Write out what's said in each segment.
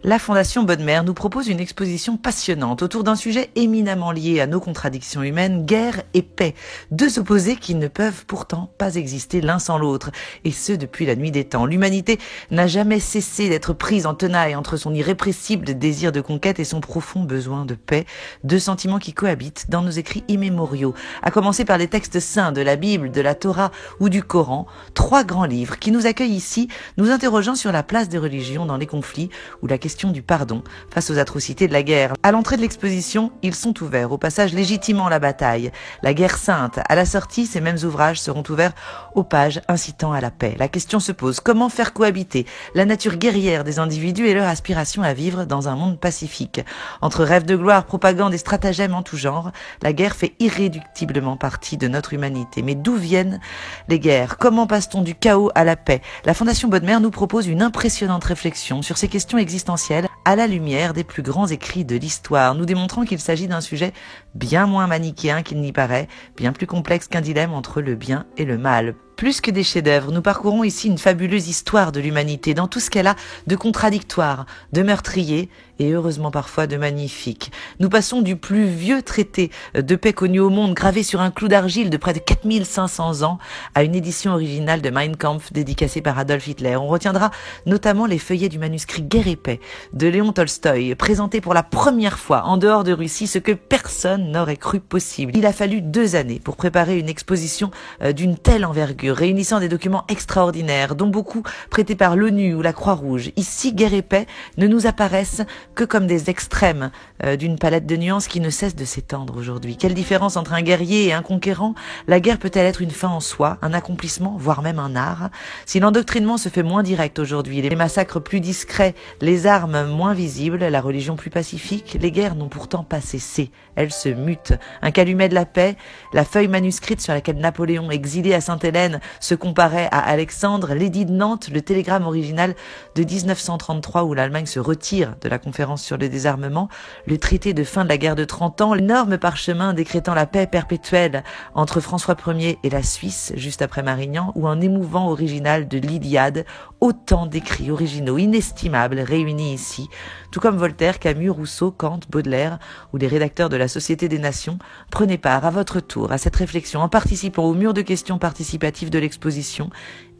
La Fondation Bodmer nous propose une exposition passionnante autour d'un sujet éminemment lié à nos contradictions humaines, guerre et paix. Deux opposés qui ne peuvent pourtant pas exister l'un sans l'autre, et ce depuis la nuit des temps. L'humanité n'a jamais cessé d'être prise en tenaille entre son irrépressible désir de conquête et son profond besoin de paix, deux sentiments qui cohabitent dans nos écrits immémoriaux, à commencer par les textes saints de la Bible, de la Torah ou du Coran, trois grands livres qui nous accueillent ici, nous interrogeant sur la place des religions dans les conflits ou la question du pardon face aux atrocités de la guerre. À l'entrée de l'exposition, ils sont ouverts au passage légitimant la bataille, la guerre sainte. À la sortie, ces mêmes ouvrages seront ouverts aux pages incitant à la paix. La question se pose, comment faire cohabiter la nature guerrière des individus et leur aspiration à vivre dans un monde pacifique? Entre rêves de gloire, propagande et stratagèmes en tout genre, la guerre fait irréductiblement partie de notre humanité. Mais d'où viennent les guerres? Comment passe-t-on du chaos à la paix? La Fondation Bodmer nous propose une impressionnante réflexion sur ces questions existentielles à la lumière des plus grands écrits de l'histoire, nous démontrant qu'il s'agit d'un sujet bien moins manichéen qu'il n'y paraît, bien plus complexe qu'un dilemme entre le bien et le mal. Plus que des chefs-d'œuvre, nous parcourons ici une fabuleuse histoire de l'humanité, dans tout ce qu'elle a de contradictoire, de meurtrier et heureusement parfois de magnifique. Nous passons du plus vieux traité de paix connu au monde, gravé sur un clou d'argile de près de 4500 ans, à une édition originale de Mein Kampf dédicacée par Adolf Hitler. On retiendra notamment les feuillets du manuscrit Guerre et paix de Léon Tolstoï, présenté pour la première fois en dehors de Russie, ce que personne n'aurait cru possible. Il a fallu 2 années pour préparer une exposition d'une telle envergure, réunissant des documents extraordinaires, dont beaucoup prêtés par l'ONU ou la Croix-Rouge. Ici, guerre et paix ne nous apparaissent que comme des extrêmes d'une palette de nuances qui ne cesse de s'étendre aujourd'hui. Quelle différence entre un guerrier et un conquérant? La guerre peut-elle être une fin en soi, un accomplissement, voire même un art? Si l'endoctrinement se fait moins direct aujourd'hui, les massacres plus discrets, les armes moins visibles, la religion plus pacifique, les guerres n'ont pourtant pas cessé. Elles se mutent. Un calumet de la paix, la feuille manuscrite sur laquelle Napoléon, exilé à Sainte-Hélène, se comparait à Alexandre, l'édit de Nantes, le télégramme original de 1933 où l'Allemagne se retire de la conférence sur le désarmement, le traité de fin de la guerre de 30 ans, l'énorme parchemin décrétant la paix perpétuelle entre François Ier et la Suisse juste après Marignan, ou un émouvant original de l'Iliade, autant d'écrits originaux inestimables réunis ici, tout comme Voltaire, Camus, Rousseau, Kant, Baudelaire ou les rédacteurs de la Société des Nations. Prenez part à votre tour à cette réflexion en participant au mur de questions participatives de l'exposition,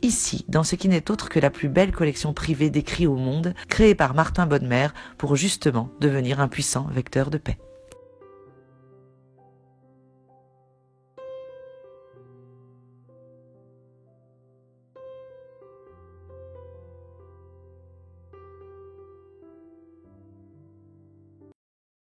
ici, dans ce qui n'est autre que la plus belle collection privée d'écrits au monde, créée par Martin Bodmer pour justement devenir un puissant vecteur de paix.